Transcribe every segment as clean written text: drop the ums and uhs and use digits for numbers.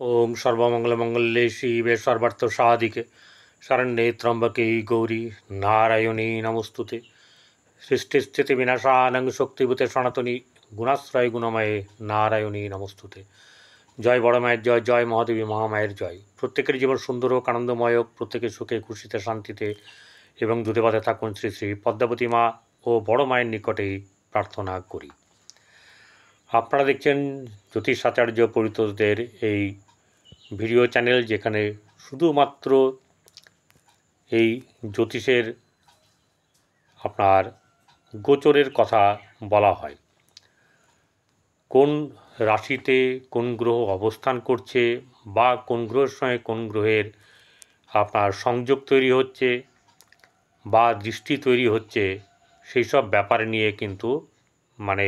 ओम सर्वमंगलमंगले शिवे सर्वार्थ साधिके शरण्ये त्र्यंबके गौरी नारायणी नमोस्तुते। सृष्टिस्थिति विनाशानं शक्तिभूते सनातनी गुणाश्रय गुणमये नारायणी नमोस्तुते। जय बड़ मायर जय, जय महादेवी महामायर जय। प्रत्येकेर जीवन सुंदर और आनंदमय, प्रत्येके सुखे खुशिते शांतिते एवं दूधे भाते थाकुन श्री श्री पद्मावती मा ओ बड़ मायेर निकटेई प्रार्थना करी। আপনারা দেখছেন জ্যোতিষাচার্য পরিতোষদের এই ভিডিও চ্যানেল, যেখানে শুধুমাত্র এই জ্যোতিষের আপনার গোচরের কথা বলা হয়। কোন রাশিতে কোন গ্রহ অবস্থান করছে বা কোন গ্রহের সঙ্গে কোন গ্রহের আপনার সংযোগ তৈরি হচ্ছে বা দৃষ্টি তৈরি হচ্ছে, সেই সব ব্যাপার নিয়ে কিন্তু মানে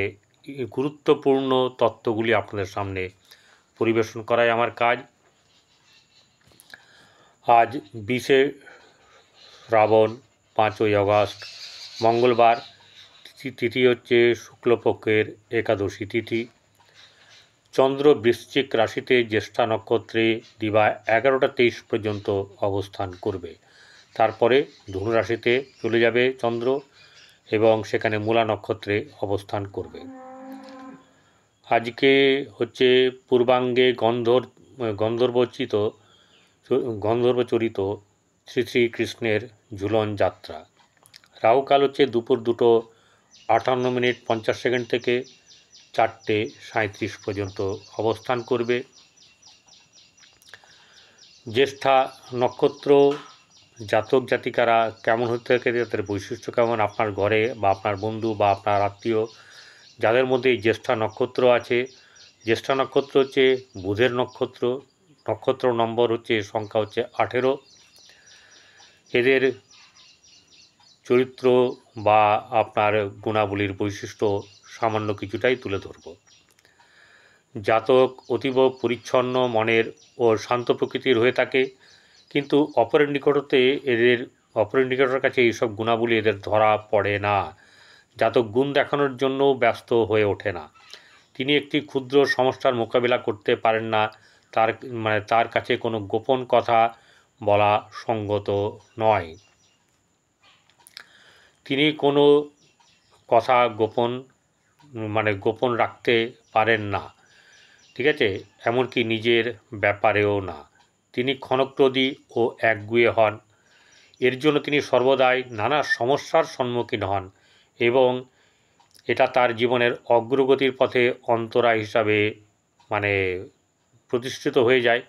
গুরুত্বপূর্ণ তত্ত্বগুলি আপনাদের সামনে পরিবেশন করাই আমার কাজ। আজ 20শে শ্রাবণ 5ই আগস্ট মঙ্গলবার, তিথি হচ্ছে শুক্লপক্ষের একাদশী তিথি। চন্দ্র বৃশ্চিক রাশিতে জ্যেষ্ঠা নক্ষত্রে দিবা 11টা 23 পর্যন্ত অবস্থান করবে। তারপরে ধনু রাশিতে চলে যাবে চন্দ্র এবং সেখানে মূলা নক্ষত্রে অবস্থান করবে। আজকে হচ্ছে পূর্বাঙ্গে গন্ধর্বচরিত শ্রী শ্রীকৃষ্ণের ঝুলন যাত্রা। রাহুকাল হচ্ছে দুপুর 2:58 থেকে 4:37 পর্যন্ত অবস্থান করবে। জ্যেষ্ঠা নক্ষত্র জাতক জাতিকারা কেমন হতে থাকে, তাদের বৈশিষ্ট্য কেমন, আপনার ঘরে বা আপনার বন্ধু বা আপনার আত্মীয় যাদের মধ্যে এই জ্যেষ্ঠা নক্ষত্র আছে। জ্যেষ্ঠা নক্ষত্র হচ্ছে বুধের নক্ষত্র, নক্ষত্র নম্বর হচ্ছে সংখ্যা হচ্ছে 18। এদের চরিত্র বা আপনার গুণাবলীর বৈশিষ্ট্য সামান্য কিছুটাই তুলে ধরব। জাতক অতীব পরিচ্ছন্ন মনের ও শান্ত প্রকৃতির হয়ে থাকে, কিন্তু অপরের নিকটের কাছে এইসব গুণাবলী এদের ধরা পড়ে না। জাতক গুণ দেখানোর জন্য ব্যস্ত হয়ে ওঠে না। তিনি একটি ক্ষুদ্র সমস্যার মোকাবিলা করতে পারেন না, তার কাছে কোনো গোপন কথা বলা সঙ্গত নয়। তিনি কোনো কথা গোপন রাখতে পারেন না, ঠিক আছে, এমনকি নিজের ব্যাপারেও না। তিনি ক্ষণক্রোধী ও একগুঁয়ে হন। এর জন্য তিনি সর্বদাই নানা সমস্যার সম্মুখীন হন এবং এটা তার জীবনের অগ্রগতির পথে অন্তরা হিসাবে প্রতিষ্ঠিত হয়ে যায়।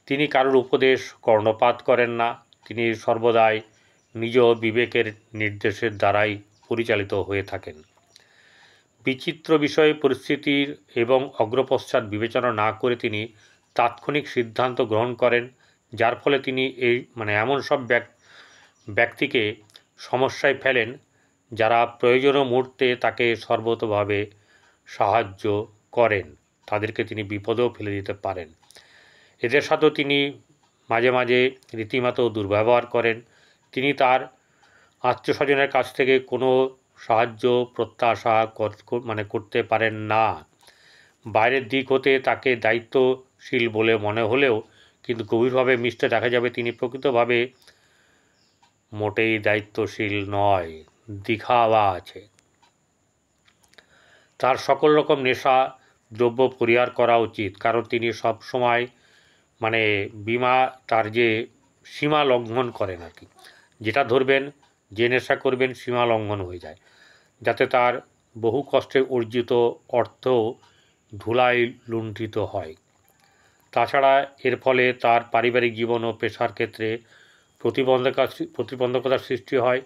তিনি কারোর উপদেশ কর্ণপাত করেন না। তিনি সর্বদাই নিজ বিবেকের নির্দেশের দ্বারাই পরিচালিত হয়ে থাকেন। বিচিত্র বিষয় পরিস্থিতির এবং অগ্রপশ্চাৎ বিবেচনা না করে তিনি তাৎক্ষণিক সিদ্ধান্ত গ্রহণ করেন, যার ফলে তিনি এমন সব ব্যক্তিকে সমস্যায় ফেলেন যারা প্রয়োজনীয় মুহূর্তে তাকে সর্বতোভাবে সাহায্য করেন। তাদেরকে তিনি বিপদেও ফেলে দিতে পারেন। এদের সাথেও তিনি মাঝে মাঝে রীতিমতো দুর্ব্যবহার করেন। তিনি তার আত্মীয়স্বজনের কাছ থেকে কোনো সাহায্য প্রত্যাশা করতে পারেন না। বাইরের দিক হতে তাকে দায়িত্বশীল বলে মনে হলেও কিন্তু গভীরভাবে মিশতে দেখা যাবে তিনি প্রকৃতভাবে মোটেই দায়িত্বশীল নয়, দিখাওয়া আছে। তার সকল রকম নেশা দ্রব্য পরিহার করা উচিত, কারণ তিনি সব সময় তার যে সীমা লঙ্ঘন করেন আর কি, যেটা ধরবেন, যে নেশা করবেন সীমা লঙ্ঘন হয়ে যায়, যাতে তার বহু কষ্টে অর্জিত অর্থ ধুলায় লুণ্ঠিত হয়। তাছাড়া এর ফলে তার পারিবারিক জীবন ও পেশার ক্ষেত্রে প্রতিবন্ধকতার সৃষ্টি হয়।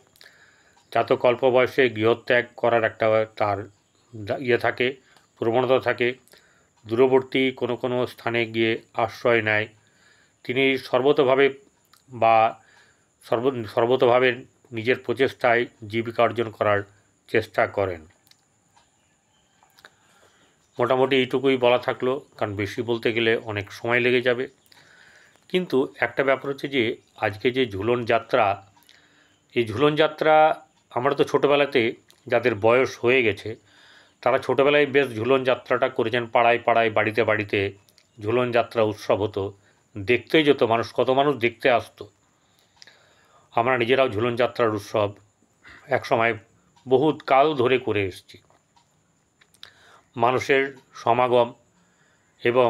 জাতক অল্প বয়সে গৃহত্যাগ করার একটা তার থাকে, প্রবণতা থাকে। দূরবর্তী কোনো স্থানে গিয়ে আশ্রয় নেয়। তিনি সর্বতোভাবে নিজের প্রচেষ্টায় জীবিকা অর্জন করার চেষ্টা করেন। মোটামুটি এইটুকুই বলা থাকলো, কারণ বেশি বলতে গেলে অনেক সময় লেগে যাবে। কিন্তু একটা ব্যাপার হচ্ছে যে আজকে যে ঝুলন যাত্রা, এই ঝুলন যাত্রা আমরা তো ছোটোবেলাতে যাদের বয়স হয়ে গেছে তারা ছোটোবেলায় বেশ ঝুলন যাত্রাটা করেছেন। পাড়ায় পাড়ায় বাড়িতে বাড়িতে ঝুলন যাত্রা উৎসব হতো, দেখতেই যেত মানুষ, কত মানুষ দেখতে আসতো। আমরা নিজেরাও ঝুলন যাত্রার উৎসব একসময় বহুত কাল ধরে করে এসেছি। মানুষের সমাগম এবং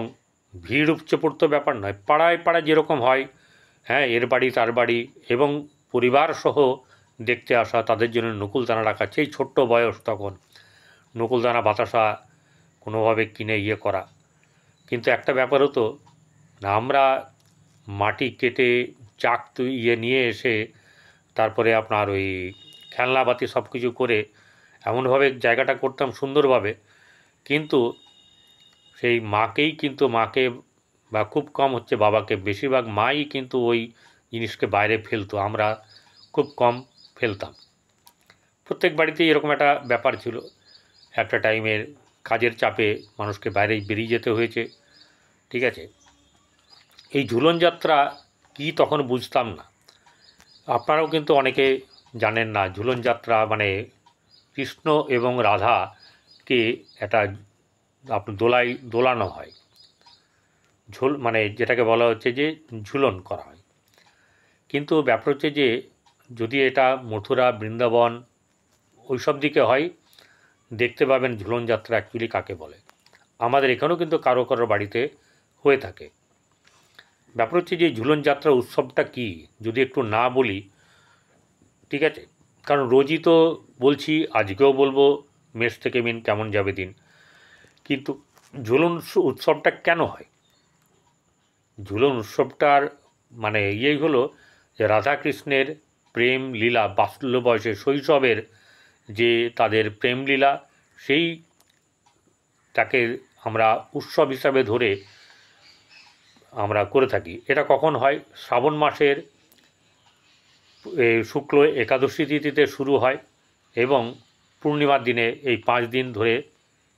ভিড় উপচে পড়তো ব্যাপার নয়, পাড়ায় পাড়ায় যেরকম হয়, হ্যাঁ, এর বাড়ি তার বাড়ি, এবং পরিবার সহ দেখতে আসা, তাদের জন্য নকুলদানা রাখা, সেই ছোট্ট বয়স তখন নকুলদানা বাতাসা কোনোভাবে কিনে করা। কিন্তু একটা ব্যাপার হতো, আমরা মাটি কেটে চাক নিয়ে এসে তারপরে আপনার ওই খেলনাবাতি সব কিছু করে এমনভাবে জায়গাটা করতাম সুন্দরভাবে, কিন্তু সেই মাকে বা খুব কম হচ্ছে বাবাকে, বেশিরভাগ মাই কিন্তু ওই জিনিসকে বাইরে ফেলতো, আমরা খুব কম ফেলতাম। প্রত্যেক বাড়িতেই এরকম একটা ব্যাপার ছিল, একটা টাইমের কাজের চাপে মানুষকে বাইরে বেরিয়ে যেতে হয়েছে, ঠিক আছে। এই ঝুলন যাত্রা কি তখন বুঝতাম না। আপনারাও কিন্তু অনেকে জানেন না ঝুলন যাত্রা মানে কৃষ্ণ এবং রাধাকে একটা আপনার দোলানো হয়, মানে যেটাকে বলা হচ্ছে যে ঝুলন করা হয়। কিন্তু ব্যাপার হচ্ছে যে যদি এটা মথুরা, বৃন্দাবন ওইসব দিকে হয়, দেখতে পাবেন ঝুলন যাত্রা অ্যাকচুয়ালি কাকে বলে। আমাদের এখানেও কিন্তু কারো কারো বাড়িতে হয়ে থাকে। ব্যাপার হচ্ছে যে ঝুলন যাত্রা উৎসবটা কি যদি একটু না বলি, ঠিক আছে, কারণ রোজই তো বলছি, আজকেও বলবো, মেষ থেকে মিন কেমন যাবে দিন। কিন্তু ঝুলন উৎসবটা কেন হয়? ঝুলন উৎসবটার মানে হলো যে রাধাকৃষ্ণের প্রেম লীলা, বাৎসল্য বয়সে শৈশবের যে তাদের প্রেম লীলা, সেই তাকে আমরা উৎসব হিসাবে ধরে আমরা করে থাকি। এটা কখন হয়? শ্রাবণ মাসের শুক্ল একাদশী তিথিতে শুরু হয় এবং পূর্ণিমার দিনে এই 5 দিন ধরে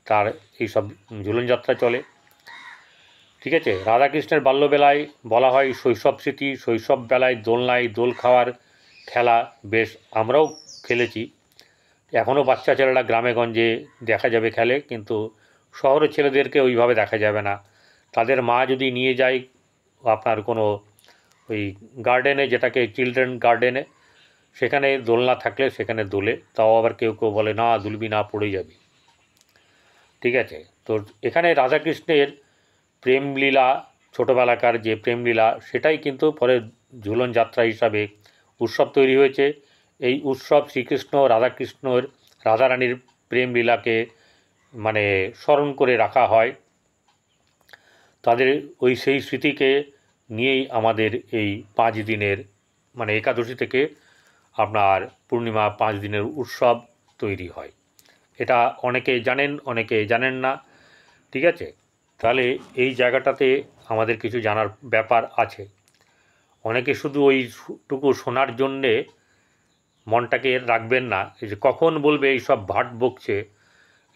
তার এইসব ঝুলন যাত্রা চলে, ঠিক আছে। রাধাকৃষ্ণের বাল্যবেলায় বলা হয় শৈশব স্মৃতি, শৈশব বেলায় দোলনায় দোল খাওয়ার খেলা বেশ আমরাও খেলেছি। এখনও বাচ্চা ছেলেরা গ্রামে গঞ্জে দেখা যাবে খেলে, কিন্তু শহরের ছেলেদেরকে ওইভাবে দেখা যাবে না। তাদের মা যদি নিয়ে যায় আপনার কোনো ওই গার্ডেনে, যেটাকে চিলড্রেন গার্ডেনে, সেখানে দোলনা থাকলে সেখানে দোলে, তাও আবার কেউ কেউ বলে না দুলবি না, পড়ে যাবি, ঠিক আছে। তো এখানে রাধাকৃষ্ণের প্রেমলীলা, ছোটোবেলাকার যে প্রেমলীলা, সেটাই কিন্তু পরে ঝুলন যাত্রা হিসাবে উৎসব তৈরি হয়েছে। এই উৎসব শ্রীকৃষ্ণ রাধাকৃষ্ণর, রাধারানীর প্রেমলীলাকে মানে স্মরণ করে রাখা হয়, তাদের ওই সেই স্মৃতিকে নিয়েই আমাদের এই 5 দিনের মানে একাদশী থেকে আপনার পূর্ণিমা 5 দিনের উৎসব তৈরি হয়। এটা অনেকে জানেন, অনেকে জানেন না, ঠিক আছে। তাহলে এই জায়গাটাতে আমাদের কিছু জানার ব্যাপার আছে। অনেকে শুধু ওইটুকু শোনার জন্যে মনটাকে রাখবেন না, এই যে কখন বলবে এইসব ভাট বকছে,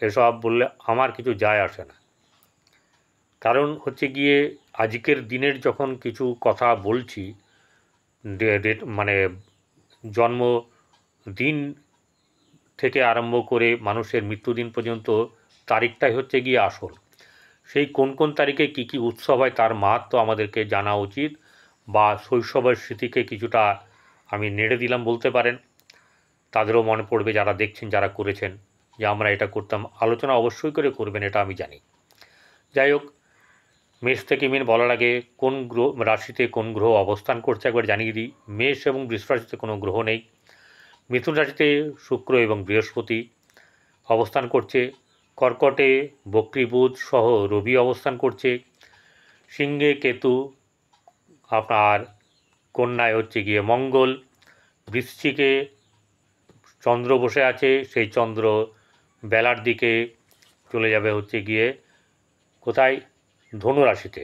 এসব বললে আমার কিছু যায় আসে না। কারণ হচ্ছে গিয়ে আজকের দিনের যখন কিছু কথা বলছি, মানে জন্মদিন থেকে আরম্ভ করে মানুষের মৃত্যুদিন পর্যন্ত তারিখটাই হচ্ছে গিয়ে আসল। সেই কোন কোন তারিখে কী কী উৎসব হয় তার মাহাত্ম্য আমাদেরকে জানা উচিত, বা শৈশবের স্মৃতিকে কিছুটা আমি নেড়ে দিলাম বলতে পারেন, তাদেরও মনে পড়বে যারা দেখছেন, যারা করেছেন, যে আমরা এটা করতাম। আলোচনা অবশ্যই করে করবেন, এটা আমি জানি। যাই হোক, মেষ থেকে মিন বলার আগে কোন গ্রহ রাশিতে কোন গ্রহ অবস্থান করছে একবার জানিয়ে দিই। মেষ এবং বৃষ রাশিতে কোনো গ্রহ নেই। মিথুন রাশিতে শুক্র এবং বৃহস্পতি অবস্থান করছে। কর্কটে বক্রী বুধ সহ রবি অবস্থান করছে। সিংহে কেতু, আপনার কন্যায় হচ্ছে গিয়ে মঙ্গল, বৃশ্চিকে চন্দ্র বসে আছে, সেই চন্দ্র বেলার দিকে চলে যাবে হচ্ছে গিয়ে কোথায়? ধনু রাশিতে।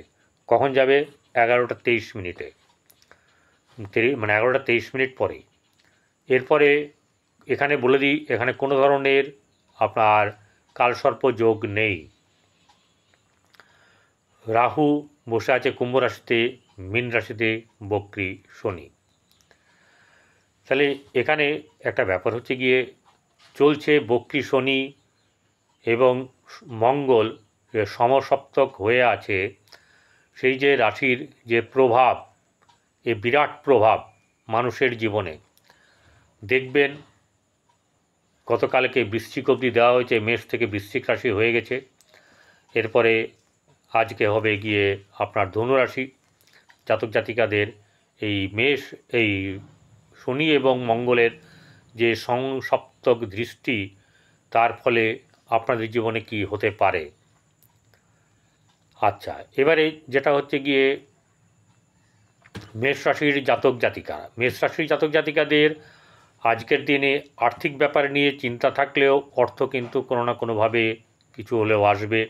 কখন যাবে? 11টা 23 মিনিটে, মানে 11টা 23 মিনিট পরে। এরপরে এখানে বলে দিই, এখানে কোনো ধরনের আপনার কালসর্প যোগ নেই। রাহু বসে আছে কুম্ভ রাশিতে, মীন রাশিতে বক্রী শনি। তাহলে এখানে একটা ব্যাপার হচ্ছে গিয়ে চলছে বক্রী শনি এবং মঙ্গল সমসপ্তক হয়ে আছে সেই যে রাশির যে প্রভাব, এ বিরাট প্রভাব মানুষের জীবনে দেখবেন। গতকালকে বৃশ্চিক অবধি দেওয়া হয়েছে, মেষ থেকে বৃশ্চিক রাশি হয়ে গেছে। এরপরে আজকে হবে গিয়ে আপনার ধনুরাশি। জাতক জাতিকাদের এই মেষ, এই শনি এবং মঙ্গলের যে সংসপ্তক দৃষ্টি, তার ফলে আপনাদের জীবনে কি হতে পারে। আচ্ছা, এবারে যেটা হচ্ছে গিয়ে মেষ রাশির জাতক জাতিকারা, মেষ রাশির জাতক জাতিকাদের আজকের দিনে আর্থিক ব্যাপার নিয়ে চিন্তা থাকলেও অর্থ কিন্তু কোনো না কোনোভাবে কিছু হলেও আসবে।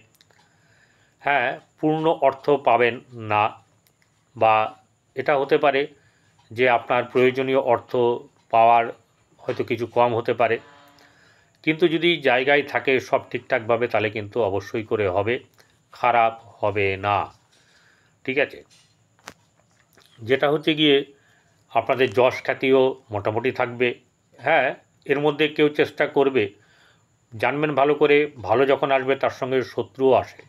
হ্যাঁ, পূর্ণ অর্থ পাবেন না, বা এটা হতে পারে যে আপনার প্রয়োজনীয় অর্থ পাওয়ার হয়তো কিছু কম হতে পারে, কিন্তু যদি জায়গায় থাকে সব ঠিকঠাকভাবে তাহলে কিন্তু অবশ্যই করে হবে, খারাপ হবে না। ঠিক আছে, যেটা হচ্ছে গিয়ে আপনাদের যশ খ্যাতিও মোটামুটি থাকবে। হ্যাঁ, এর মধ্যে কেউ চেষ্টা করবে, জানবেন ভালো করে, ভালো যখন আসবে তার সঙ্গে শত্রুও আসে,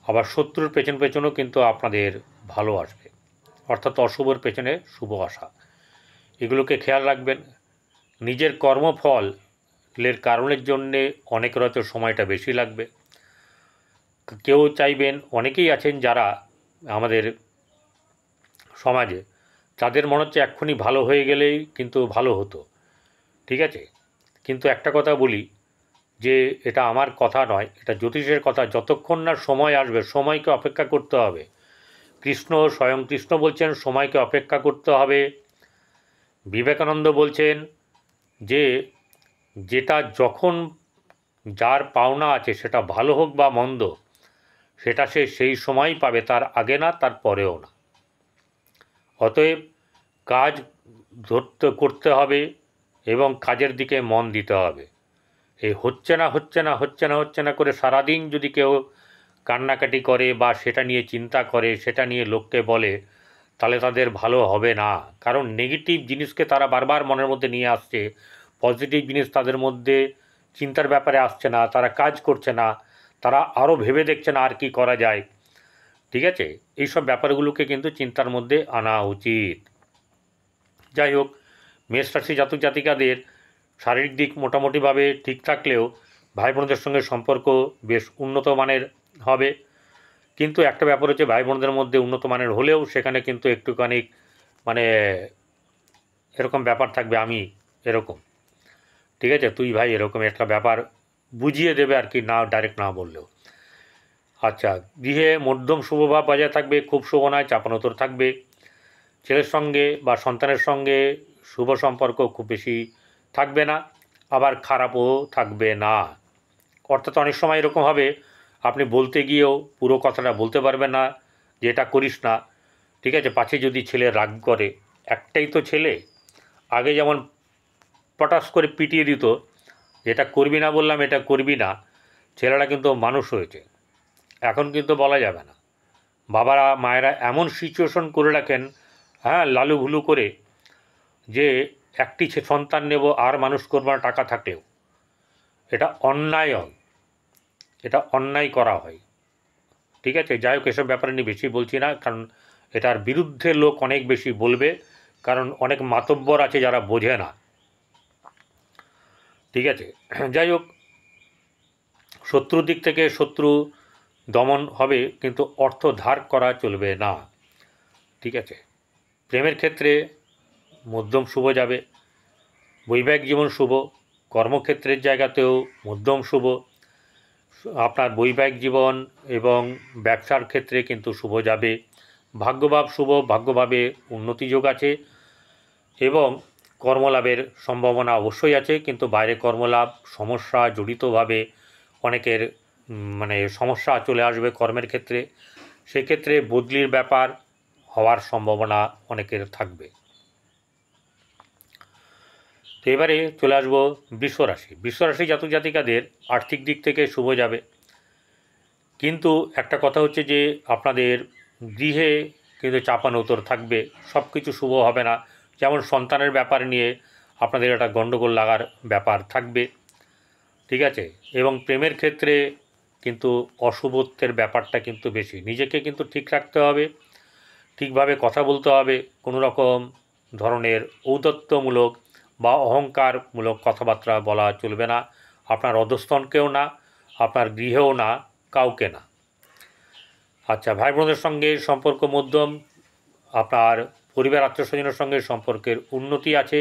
আবার শত্রুর পেছন পেছনও কিন্তু আপনাদের ভালো আসবে, অর্থাৎ অশুভর পেছনে শুভ আসা, এগুলোকে খেয়াল রাখবেন। নিজের কর্মফলের কারণের জন্যে অনেকের হয়তো সময়টা বেশি লাগবে। কেউ চাইবেন, অনেকেই আছেন যারা আমাদের সমাজে, তাদের মনে হচ্ছে এক্ষুনি ভালো হয়ে গেলেই কিন্তু ভালো হতো। ঠিক আছে, কিন্তু একটা কথা বলি, যে এটা আমার কথা নয়, এটা জ্যোতিষের কথা, যতক্ষণ না সময় আসবে সময়কে অপেক্ষা করতে হবে। কৃষ্ণ, স্বয়ং কৃষ্ণ বলছেন সময়কে অপেক্ষা করতে হবে। বিবেকানন্দ বলছেন যে যেটা যখন যার পাওনা আছে, সেটা ভালো হোক বা মন্দ, সেটা সে সেই সময়ই পাবে, তার আগে না, তার পরেও না। অতএব কাজ করতে হবে এবং কাজের দিকে মন দিতে হবে। এই হচ্ছে না হচ্ছে না হচ্ছে না হচ্ছে না করে সারাদিন যদি কেউ কান্নাকাটি করে বা সেটা নিয়ে চিন্তা করে, সেটা নিয়ে লোককে বলে, তাহলে তাদের ভালো হবে না। কারণ নেগেটিভ জিনিসকে তারা বারবার মনের মধ্যে নিয়ে আসছে, পজিটিভ জিনিস তাদের মধ্যে চিন্তার ব্যাপারে আসছে না, তারা কাজ করছে না, তারা আরও ভেবে দেখছে না আর কি করা যায়। ঠিক আছে, এইসব ব্যাপারগুলোকে কিন্তু চিন্তার মধ্যে আনা উচিত। যাই হোক, মেষ রাশি জাতক জাতিকাদের শারীরিক দিক মোটামুটিভাবে ঠিক থাকলেও ভাই বোনদের সঙ্গে সম্পর্ক বেশ উন্নত মানের হবে। কিন্তু একটা ব্যাপার হচ্ছে, ভাই বোনদের মধ্যে উন্নত মানের হলেও সেখানে কিন্তু একটুখানি মানে এরকম ব্যাপার থাকবে, আমি এরকম, ঠিক আছে, তুই ভাই, এরকম একটা ব্যাপার বুঝিয়ে দেবে আর কি, না ডাইরেক্ট না বললেও। আচ্ছা, গৃহে মধ্যম শুভভাব বজায় থাকবে, খুব শুভ নয়, চাপানোতর থাকবে। ছেলের সঙ্গে বা সন্তানের সঙ্গে শুভ সম্পর্ক খুব বেশি থাকবে না, আবার খারাপও থাকবে না। অর্থাৎ অনেক সময় এরকম হবে, আপনি বলতে গিয়েও পুরো কথাটা বলতে পারবেন না, যে এটা করিস না। ঠিক আছে, পাছে যদি ছেলে রাগ করে, একটাই তো ছেলে, আগে যেমন পটাশ করে পিটিয়ে দিত, যেটা করবি না বললাম, এটা করবি না, ছেলেরা কিন্তু মানুষ হয়েছে। এখন কিন্তু বলা যাবে না, বাবারা মায়েরা এমন সিচুয়েশন করে রাখেন, হ্যাঁ, লালু ভুলু করে, যে একটি সন্তান নেব আর মানুষ করবার টাকা থাকলেও, এটা অন্যায়, এটা অন্যায় করা হয়। ঠিক আছে, যাই হোক, এসব ব্যাপারে নিয়ে বেশি বলছি না, কারণ এটার বিরুদ্ধে লোক অনেক বেশি বলবে, কারণ অনেক মাতব্বর আছে যারা বোঝে না। ঠিক আছে, যাই হোক, শত্রুর দিক থেকে শত্রু দমন হবে, কিন্তু অর্থ ধার করা চলবে না। ঠিক আছে, প্রেমের ক্ষেত্রে মধ্যম শুভ যাবে, বৈবাহিক জীবন শুভ, কর্মক্ষেত্রের জায়গাতেও মধ্যম শুভ, আপনার বৈবাহিক জীবন এবং ব্যবসার ক্ষেত্রে কিন্তু শুভ যাবে। ভাগ্যভাব শুভ, ভাগ্যভাবে উন্নতি যোগ আছে এবং কর্মলাভের সম্ভাবনা অবশ্যই আছে, কিন্তু বাইরে কর্মলাভ সমস্যা জড়িতভাবে অনেকের মানে সমস্যা চলে আসবে কর্মের ক্ষেত্রে, সেক্ষেত্রে বদলির ব্যাপার হওয়ার সম্ভাবনা অনেকের থাকবে। তো এবারে চলে আসবো বৃষরাশি। বৃষরাশি জাতক জাতিকাদের আর্থিক দিক থেকে শুভ যাবে, কিন্তু একটা কথা হচ্ছে যে আপনাদের গৃহে কিন্তু চাপানোতর থাকবে, সব কিছু শুভ হবে না। যেমন সন্তানের ব্যাপার নিয়ে আপনাদের একটা গণ্ডগোল লাগার ব্যাপার থাকবে। ঠিক আছে, এবং প্রেমের ক্ষেত্রে কিন্তু অশুভত্বের ব্যাপারটা কিন্তু বেশি। নিজেকে কিন্তু ঠিক রাখতে হবে, ঠিকভাবে কথা বলতে হবে, কোনো রকম ধরনের ঔদ্ধত্যমূলক বা অহংকারমূলক কথাবার্তা বলা চলবে না, আপনার অধস্তনকেও না, আপনার গৃহেও না, কাউকে না। আচ্ছা, ভাই বোনদের সঙ্গে সম্পর্ক মধ্যম, আপনার পরিবার আত্মীয় স্বজনের সঙ্গে সম্পর্কের উন্নতি আছে।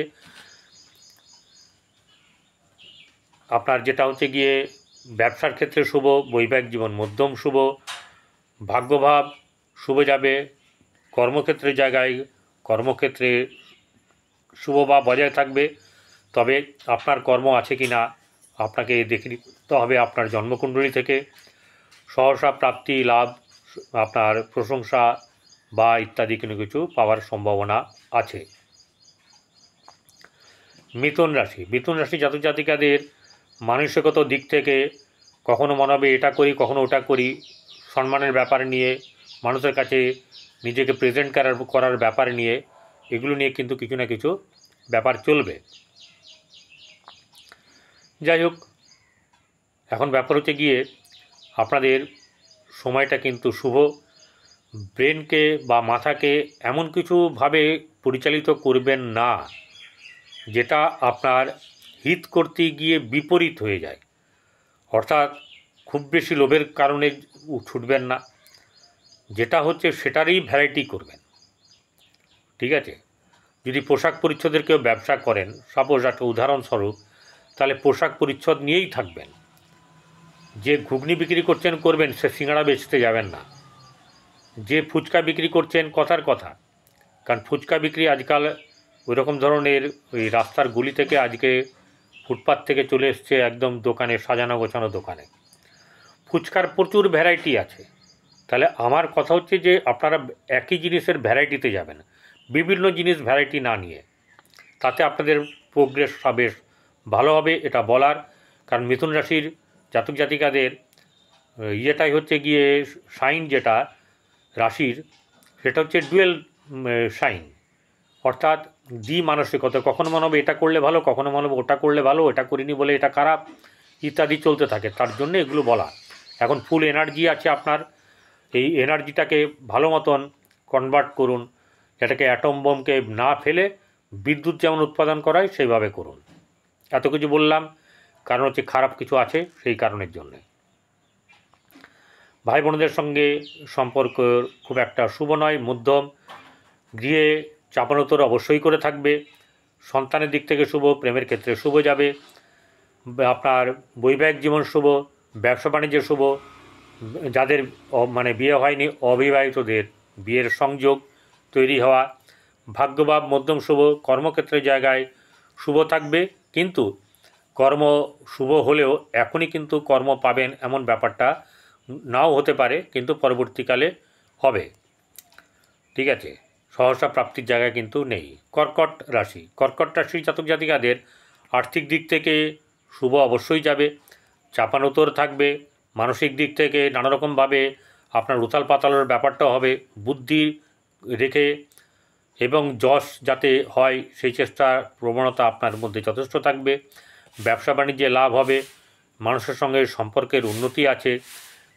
আপনার যেটা হচ্ছে গিয়ে ব্যবসার ক্ষেত্রে শুভ, বৈবাহিক জীবন মধ্যম শুভ, ভাগ্যভাব শুভ যাবে, কর্মক্ষেত্রের জায়গায় কর্মক্ষেত্রে শুভ বা বজায় থাকবে। তবে আপনার কর্ম আছে কি না আপনাকে দেখে নিতে হবে আপনার জন্মকুণ্ডলী থেকে। সহসা প্রাপ্তি লাভ, আপনার প্রশংসা বা ইত্যাদি কোনো কিছু পাওয়ার সম্ভাবনা আছে। মিথুন রাশি, মিথুন রাশি জাতক জাতিকাদের মানসিকত দিক থেকে কখনো মনে হবে এটা করি, কখনো ওটা করি, সম্মানের ব্যাপার নিয়ে, মানুষের কাছে নিজেকে প্রেজেন্ট করার ব্যাপার নিয়ে, এগুলো নিয়ে কিন্তু কিছু না কিছু ব্যাপার চলবে। যাই হোক, এখন ব্যাপার হচ্ছে গিয়ে আপনাদের সময়টা কিন্তু শুভ। ব্রেনকে বা মাথাকে এমন কিছুভাবে পরিচালিত করবেন না যেটা আপনার হিত করতে গিয়ে বিপরীত হয়ে যায়। অর্থাৎ খুব বেশি লোভের কারণে ছুটবেন না, যেটা হচ্ছে সেটারই ভ্যারাইটি করবেন। ঠিক আছে? যদি পোশাক পরিচ্ছদের কেউ ব্যবসা করেন, সাপোজ একটা উদাহরণস্বরূপ, তাহলে পোশাক পরিচ্ছদ নিয়েই থাকবেন। যে ঘুগনি বিক্রি করছেন করবেন, সে সিঙ্গাড়া বেচতে যাবেন না। যে ফুচকা বিক্রি করছেন কথার কথা, কারণ ফুচকা বিক্রি আজকাল ওই রকম ধরনের ওই রাস্তার গুলি থেকে আজকে ফুটপাথ থেকে চলে এসছে একদম দোকানে, সাজানো গোছানো দোকানে। ফুচকার প্রচুর ভ্যারাইটি আছে। তাহলে আমার কথা হচ্ছে যে আপনারা একই জিনিসের ভ্যারাইটিতে যাবেন, বিভিন্ন জিনিস ভ্যারাইটি না নিয়ে। তাতে আপনাদের প্রোগ্রেস বেশ ভালো হবে, এটা বলার। কারণ মিথুন রাশির জাতক জাতিকাদের ইয়েটাই হচ্ছে গিয়ে সাইন, যেটা রাশির, সেটা হচ্ছে ডুয়েল সাইন, অর্থাৎ মানসিকতা। কখনো মনে হবে এটা করলে ভালো, কখনো মনে হবে ওটা করলে ভালো, এটা করিনি বলে এটা খারাপ, ইত্যাদি চলতে থাকে। তার জন্য এগুলো বলা। এখন ফুল এনার্জি আছে আপনার, এই এনার্জিটাকে ভালো মতন কনভার্ট করুন, এটাকে অ্যাটম বোমকে না ফেলে বিদ্যুৎ যেমন উৎপাদন করায় সেইভাবে করুন। এত কিছু বললাম কারণ হচ্ছে খারাপ কিছু আছে সেই কারণের জন্যে। ভাই বোনদের সঙ্গে সম্পর্ক খুব একটা শুভ নয়, মধ্যম। গৃহে চাপানোতর অবশ্যই করে থাকবে। সন্তানের দিক থেকে শুভ, প্রেমের ক্ষেত্রে শুভ যাবে, আপনার বৈবাহিক জীবন শুভ, ব্যবসা বাণিজ্য শুভ। যাদের মানে বিয়ে হয়নি, অবিবাহিতদের বিয়ের সংযোগ তৈরি হওয়া। ভাগ্যভাব মধ্যম শুভ, কর্মক্ষেত্রের জায়গায় শুভ থাকবে। কিন্তু কর্ম শুভ হলেও এখনই কিন্তু কর্ম পাবেন এমন ব্যাপারটা নাও হতে পারে, কিন্তু পরবর্তীকালে হবে। ঠিক আছে? সহসা প্রাপ্তির জায়গা কিন্তু নেই। কর্কট রাশি, কর্কট রাশির জাতক জাতিকাদের আর্থিক দিক থেকে শুভ অবশ্যই যাবে, চাপানোতর থাকবে। মানসিক দিক থেকে নানা রকমভাবে আপনার উথাল পাতালের ব্যাপারটাও হবে, বুদ্ধি রেখে এবং যশ যাতে হয় সেই চেষ্টার প্রবণতা আপনার মধ্যে যথেষ্ট থাকবে। ব্যবসা বাণিজ্যে লাভ হবে, মানুষের সঙ্গে সম্পর্কের উন্নতি আছে।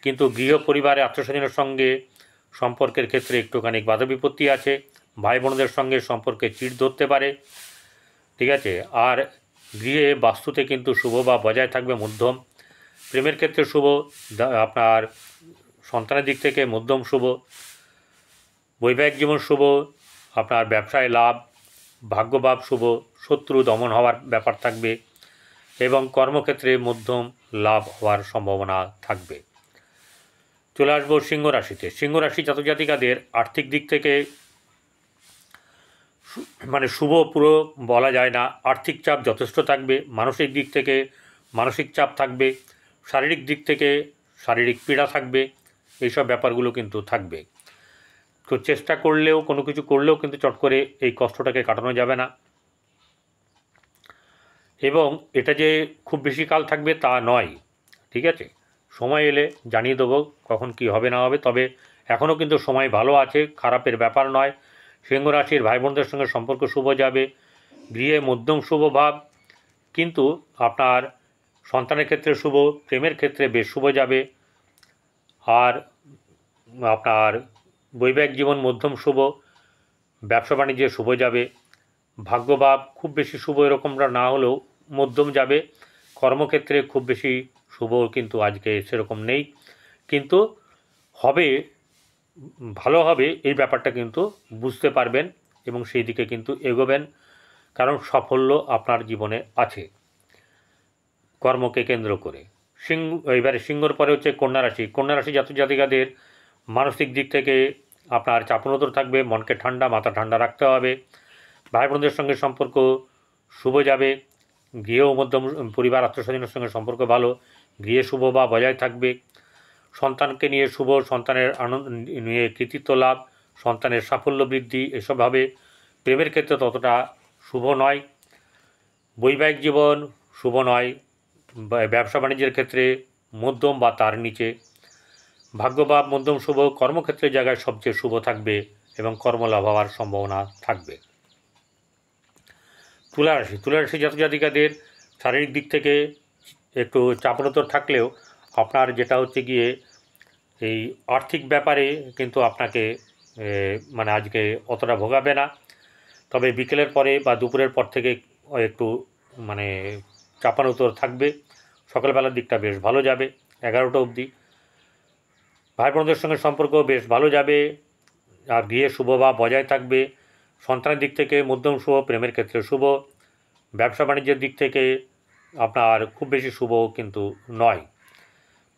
কিন্তু গৃহ পরিবারে আত্মীয়স্বজনের সঙ্গে সম্পর্কের ক্ষেত্রে একটুখানি বাধা বিপত্তি আছে। ভাই বোনদের সঙ্গে সম্পর্কে চিড় ধরতে পারে। ঠিক আছে? আর গৃহে বাস্তুতে কিন্তু শুভ বা বজায় থাকবে মধ্যম। প্রেমের ক্ষেত্রে শুভ, আপনার সন্তানের দিক থেকে মধ্যম শুভ। বৈবাহিক জীবন শুভ, আপনার ব্যবসায় লাভ, ভাগ্যভাব শুভ, শত্রু দমন হওয়ার ব্যাপার থাকবে এবং কর্মক্ষেত্রে মধ্যম লাভ হওয়ার সম্ভাবনা থাকবে। চলে আসবো সিংহ রাশিতে। সিংহ রাশি জাতক জাতিকাদের আর্থিক দিক থেকে মানে শুভ পুরো বলা যায় না, আর্থিক চাপ যথেষ্ট থাকবে। মানসিক দিক থেকে মানসিক চাপ থাকবে, শারীরিক দিক থেকে শারীরিক পীড়া থাকবে, এইসব ব্যাপারগুলো কিন্তু থাকবে। তো চেষ্টা করলেও, কোনো কিছু করলেও কিন্তু চট করে এই কষ্টটাকে কাটানো যাবে না। এবং এটা যে খুব বেশি কাল থাকবে তা নয়। ঠিক আছে? সময় এলে জানিয়ে দেবো কখন কি হবে না হবে। তবে এখনও কিন্তু সময় ভালো আছে, খারাপের ব্যাপার নয়। সিংহ রাশির ভাই বোনদের সঙ্গে সম্পর্ক শুভ যাবে, গৃহে মধ্যম শুভ ভাব। কিন্তু আপনার সন্তানের ক্ষেত্রে শুভ, প্রেমের ক্ষেত্রে বেশ শুভ যাবে। আর আপনার বৈবাহিক জীবন মধ্যম শুভ, ব্যবসা বাণিজ্যে শুভ যাবে। ভাগ্যভাব খুব বেশি শুভ এরকমটা না হলেও মধ্যম যাবে। কর্মক্ষেত্রে খুব বেশি শুভ কিন্তু আজকে সেরকম নেই, কিন্তু হবে, ভালো হবে এই ব্যাপারটা কিন্তু বুঝতে পারবেন এবং সেই দিকে কিন্তু এগোবেন, কারণ সাফল্য আপনার জীবনে আছে কর্মকে কেন্দ্র করে। এবারে সিংহর পরে হচ্ছে কন্যা রাশি। কন্যা রাশি জাতক জাতিকাদের মানসিক দিক থেকে আপনার চাপনতর থাকবে, মনকে ঠান্ডা, মাথা ঠান্ডা রাখতে হবে। ভাই বোনদের সঙ্গে সম্পর্ক শুভ যাবে। গৃহ মধ্যম, পরিবার আত্মস্বজনের সঙ্গে সম্পর্ক ভালো, গৃহে শুভ বা বজায় থাকবে। সন্তানকে নিয়ে শুভ, সন্তানের আনন্দ নিয়ে কৃতিত্ব লাভ, সন্তানের সাফল্য বৃদ্ধি, এসব হবে। প্রেমের ক্ষেত্রে ততটা শুভ নয়। বৈবাহিক জীবন শুভ নয়। ব্যবসা বাণিজ্যের ক্ষেত্রে মধ্যম বা তার নিচে। ভাগ্যভাব মধ্যম শুভ, কর্মক্ষেত্রের জায়গায় সবচেয়ে শুভ থাকবে এবং কর্মলাভ হওয়ার সম্ভাবনা থাকবে। তুলা রাশি। তুলা রাশি জাতক জাতিকাদের শারীরিক দিক থেকে একটু চাপনতর থাকলেও আপনার যেটা হচ্ছে গিয়ে এই আর্থিক ব্যাপারে কিন্তু আপনাকে মানে আজকে অতটা ভোগাবে না। তবে বিকেলের পরে বা দুপুরের পর থেকে একটু মানে চাপানোতর থাকবে। সকালবেলার দিকটা বেশ ভালো যাবে 11টা অবধি। ভাই বোনদের সঙ্গে সম্পর্ক বেশ ভালো যাবে, আর গৃহে শুভ বা বজায় থাকবে। সন্তানের দিক থেকে মধ্যম শুভ, প্রেমের ক্ষেত্রে শুভ। ব্যবসা বাণিজ্যের দিক থেকে আপনার খুব বেশি শুভ কিন্তু নয়।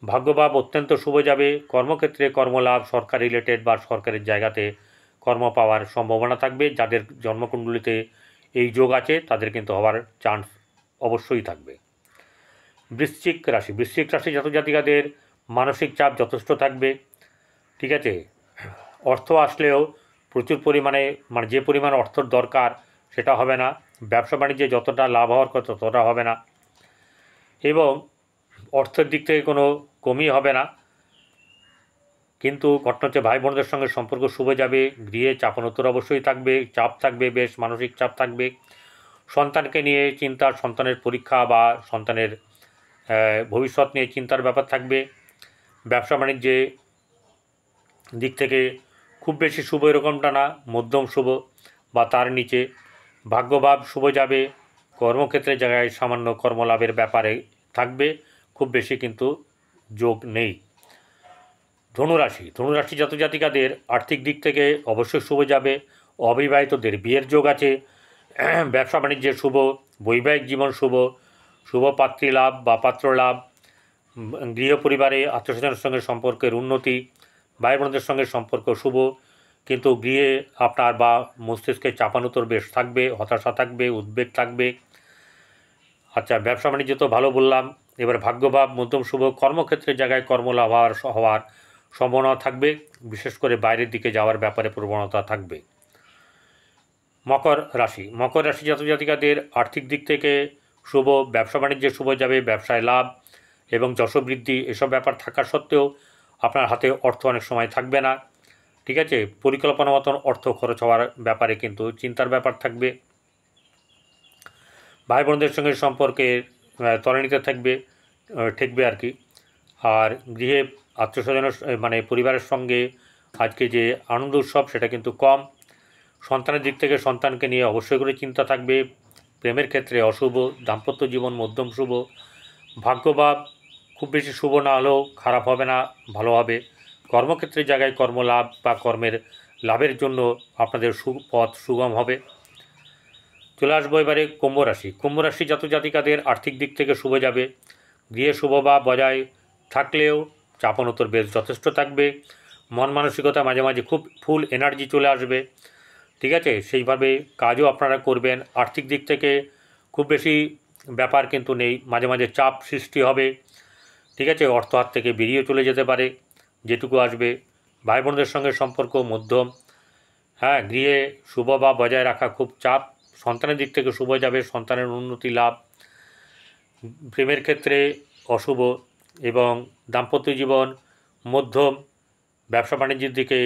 ভাগ্যভাব অত্যন্ত শুভ যাবে। কর্মক্ষেত্রে কর্মলাভ, সরকার রিলেটেড বা সরকারের জায়গাতে কর্ম পাওয়ার সম্ভাবনা থাকবে। যাদের জন্মকুণ্ডলিতে এই যোগ আছে তাদের কিন্তু হওয়ার চান্স অবশ্যই থাকবে। বৃশ্চিক রাশি। বৃশ্চিক রাশি জাতক জাতিকাদের মানসিক চাপ যথেষ্ট থাকবে, ঠিক আছে। অর্থ আসলেও প্রচুর পরিমাণে, মানে যে পরিমাণ অর্থর দরকার সেটা হবে না। ব্যবসা বাণিজ্যে যতটা লাভ হওয়ার কথা ততটা হবে না, এবং অর্থের দিক থেকে কোনো কমই হবে না। কিন্তু ঘটনা হচ্ছে ভাই বোনদের সঙ্গে সম্পর্ক শুভ যাবে। গৃহে চাপানোত্তর অবশ্যই থাকবে, চাপ থাকবে, বেশ মানসিক চাপ থাকবে। সন্তানকে নিয়ে চিন্তা, সন্তানের পরীক্ষা বা সন্তানের ভবিষ্যৎ নিয়ে চিন্তার ব্যাপার থাকবে। ব্যবসা বাণিজ্যে দিক থেকে খুব বেশি শুভ এরকমটা না, মধ্যম শুভ বা তার নিচে। ভাগ্যভাব শুভ যাবে। কর্মক্ষেত্রের জায়গায় সামান্য কর্মলাভের ব্যাপারে থাকবে, খুব বেশি কিন্তু যোগ নেই। ধনুরাশি। ধনুরাশি জাতক জাতিকাদের আর্থিক দিক থেকে অবশ্যই শুভ যাবে। অবিবাহিতদের বিয়ের যোগ আছে। ব্যবসা বাণিজ্যে শুভ, বৈবাহিক জীবন শুভ, শুভ পাত্রী লাভ বা পাত্র লাভ। গৃহ পরিবারে আত্মীয়স্বজনের সঙ্গে সম্পর্কের উন্নতি। ভাই বোনদের সঙ্গে সম্পর্ক শুভ, কিন্তু গৃহে আপনার বা মস্তিষ্কে চাপানোতর বেশ থাকবে, হতাশা থাকবে, উদ্বেগ থাকবে। আচ্ছা, ব্যবসা বাণিজ্য তো ভালো বললাম। এবার ভাগ্যভাব মধ্যম শুভ, কর্মক্ষেত্রের জায়গায় কর্মলাভ হওয়ার সম্ভাবনা থাকবে, বিশেষ করে বাইরের দিকে যাওয়ার ব্যাপারে প্রবণতা থাকবে। মকর রাশি। মকর রাশি জাতক জাতিকাদের আর্থিক দিক থেকে শুভ, ব্যবসা বাণিজ্যে শুভ যাবে, ব্যবসায় লাভ এবং যশবৃদ্ধি এসব ব্যাপার থাকা সত্ত্বেও আপনার হাতে অর্থ অনেক সময় থাকবে না, ঠিক আছে। পরিকল্পনা মতন অর্থ খরচ হওয়ার ব্যাপারে কিন্তু চিন্তার ব্যাপার থাকবে। ভাই বোনদের সঙ্গে সম্পর্কে ত্বরান্বিত ঠেকবে আর কি। আর গৃহে আত্মীয়স্বজনের মানে পরিবারের সঙ্গে আজকে যে আনন্দ উৎসব সেটা কিন্তু কম। সন্তানের দিক থেকে সন্তানকে নিয়ে অবশ্যই করে চিন্তা থাকবে। প্রেমের ক্ষেত্রে অশুভ, দাম্পত্য জীবন মধ্যম শুভ। ভাগ্যভাব খুব বেশি শুভ না হলেও খারাপ হবে না, ভালো হবে। কর্মক্ষেত্রের জায়গায় কর্মলাভ বা কর্মের লাভের জন্য আপনাদের পথ সুগম হবে। চলে আসবো এবারে কুম্ভ রাশি। কুম্ভ রাশি জাতক জাতিকাদের আর্থিক দিক থেকে শুভ যাবে। গৃহে শুভ বা বজায় থাকলেও চাপানোতর বেশ যথেষ্ট থাকবে। মন মানসিকতা মাঝে মাঝে খুব ফুল এনার্জি চলে আসবে, ঠিক আছে। সেইভাবে কাজও আপনারা করবেন। আর্থিক দিক থেকে খুব বেশি ব্যাপার কিন্তু নেই, মাঝে মাঝে চাপ সৃষ্টি হবে, ঠিক আছে। অর্থ হাত থেকে বেরিয়ে চলে যেতে পারে যেটুকু আসবে। ভাই বোনদের সঙ্গে সম্পর্ক মধ্যম। হ্যাঁ, গৃহে শুভ বা বজায় রাখা খুব চাপ। সন্তানের দিক থেকে শুভ যাবে, সন্তানের উন্নতি লাভ। প্রেমের ক্ষেত্রে অশুভ এবং দাম্পত্য জীবন মধ্যম। ব্যবসা বাণিজ্যের দিকে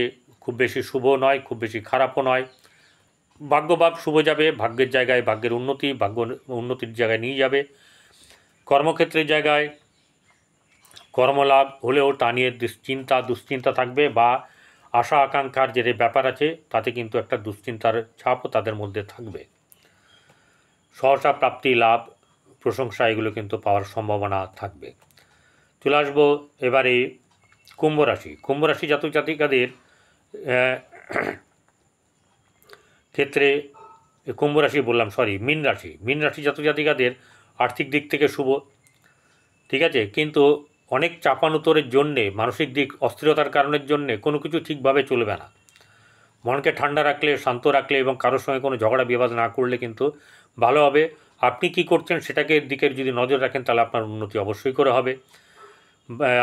খুব বেশি শুভ নয়, খুব বেশি খারাপও নয়। ভাগ্যভাব শুভ যাবে, ভাগ্যের জায়গায় ভাগ্যের উন্নতি, ভাগ্য উন্নতির জায়গায় নিয়ে যাবে। কর্মক্ষেত্রের জায়গায় কর্মলাভ হলেও তা নিয়ে দুশ্চিন্তা থাকবে, বা আশা আকাঙ্ক্ষার যে ব্যাপার আছে তাতে কিন্তু একটা দুশ্চিন্তার ছাপও তাদের মধ্যে থাকবে। সহসা প্রাপ্তি, লাভ, প্রশংসা এগুলো কিন্তু পাওয়ার সম্ভাবনা থাকবে। চলে আসবো এবারে কুম্ভ রাশি। কুম্ভ রাশি জাতক জাতিকাদের ক্ষেত্রে কুম্ভ রাশি বললাম, মীন রাশি। মীন রাশি জাতক জাতিকাদের আর্থিক দিক থেকে শুভ, ঠিক আছে, কিন্তু অনেক চাপানুতরের জন্যে, মানসিক দিক অস্থিরতার কারণের জন্যে কোনো কিছু ঠিকভাবে চলবে না। মনকে ঠান্ডা রাখলে, শান্ত রাখলে এবং কারোর সঙ্গে কোনো ঝগড়া বিবাদ না করলে কিন্তু ভালো হবে। আপনি কি করছেন সেটাকে দিকের যদি নজর রাখেন তাহলে আপনার উন্নতি অবশ্যই করে হবে।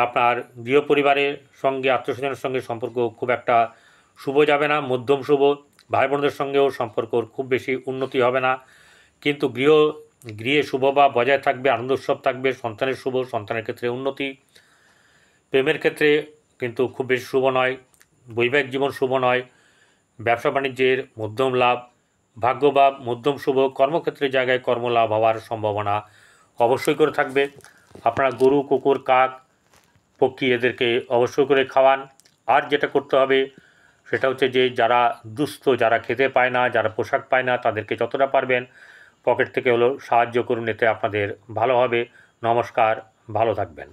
আপনার গৃহ পরিবারের সঙ্গে, আত্মীয়স্বজনের সঙ্গে সম্পর্ক খুব একটা শুভ যাবে না, মধ্যম শুভ। ভাই বোনদের সঙ্গেও সম্পর্ক খুব বেশি উন্নতি হবে না, কিন্তু গৃহে শুভ বা বজায় থাকবে, আনন্দ উৎসব থাকবে, সন্তানের শুভ, সন্তানের ক্ষেত্রে উন্নতি। প্রেমের ক্ষেত্রে কিন্তু খুব বেশি শুভ নয়, বৈবাহিক জীবন শুভ নয়, ব্যবসা বাণিজ্যের মধ্যম লাভ, ভাগ্যভাব মধ্যম শুভ, কর্মক্ষেত্রের জায়গায় কর্মলাভ হওয়ার সম্ভাবনা অবশ্যই করে থাকবে। আপনারা গরু, কুকুর, কাক, পক্ষী এদেরকে অবশ্যই করে খাওয়ান। আর যেটা করতে হবে সেটা হচ্ছে যে যারা দুস্থ, যারা খেতে পায় না, যারা পোশাক পায় না, তাদেরকে যতটা পারবেন পকেট থেকে হলেও সাহায্য করুন, এতে আপনাদের ভালো হবে। নমস্কার, ভালো থাকবেন।